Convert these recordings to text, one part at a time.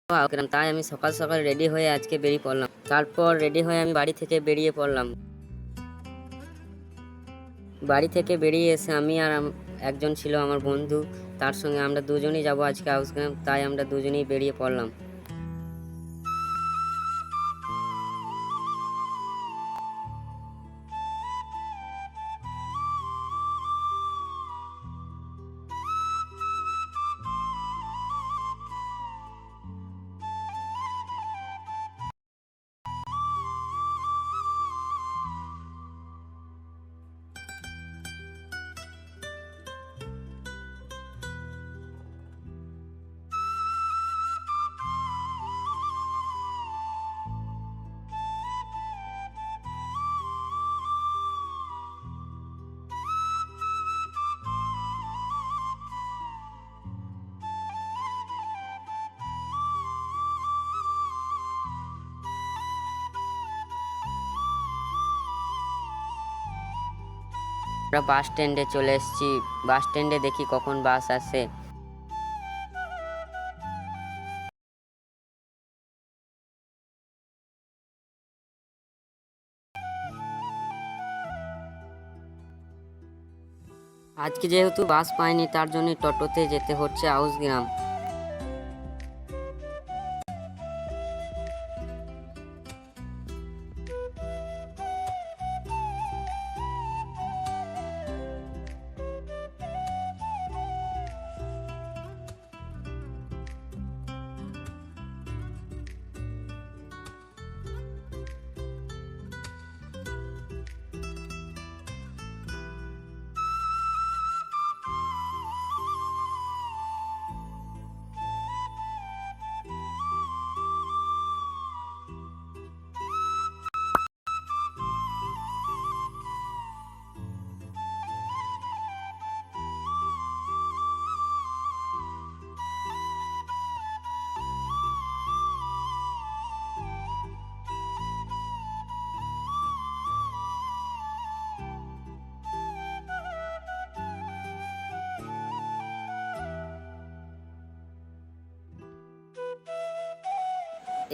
তাই আমি সকাল সকাল রেডি হয়ে আজকে বেরিয়ে পড়লাম। তারপর রেডি হয়ে আমি বাড়ি থেকে বেরিয়ে পড়লাম। বাড়ি থেকে বেরিয়ে এসে আমি আর একজন ছিল আমার বন্ধু, তার সঙ্গে আমরা দুজনেই যাব আজকে আউসগ্রাম। তাই আমরা দুজনেই বেরিয়ে পড়লাম। আমরা বাস স্ট্যান্ডে চলে এসেছি। বাস স্ট্যান্ডে দেখি কখন বাস আসে। আজকে যেহেতু বাস পাইনি, তার জন্য টোটোতে যেতে হচ্ছে আউসগ্রাম।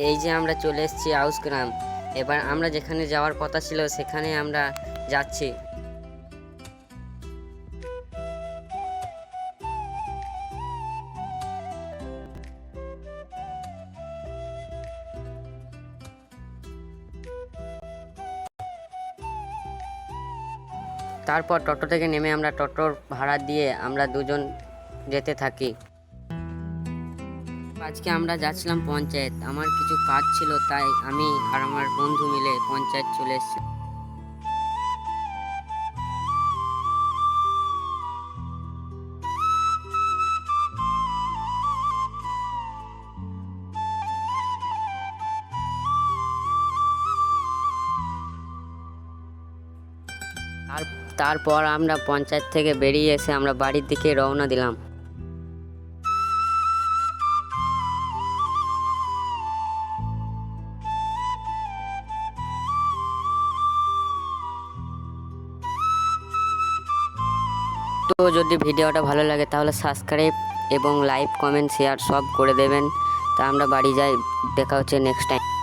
এই যে আমরা চলে এসেছি আউসগ্রাম। এবার আমরা যেখানে যাওয়ার কথা ছিল সেখানে আমরা যাচ্ছি। তারপর টোটো থেকে নেমে আমরা টোটোর ভাড়া দিয়ে আমরা দুজন যেতে থাকি। আজকে আমরা যাচ্ছিলাম পঞ্চায়েত। আমার কিছু কাজ ছিল, তাই আমি আর আমার বন্ধু মিলে পঞ্চায়েত চলে এসেছি। তারপর আমরা পঞ্চায়েত থেকে বেরিয়ে এসে আমরা বাড়ির দিকে রওনা দিলাম। তো যদি ভিডিওটা ভালো লাগে তাহলে সাবস্ক্রাইব এবং লাইক, কমেন্ট, শেয়ার সব করে দেবেন। তা আমরা বাড়ি যাই। দেখা হচ্ছে নেক্সট টাইম।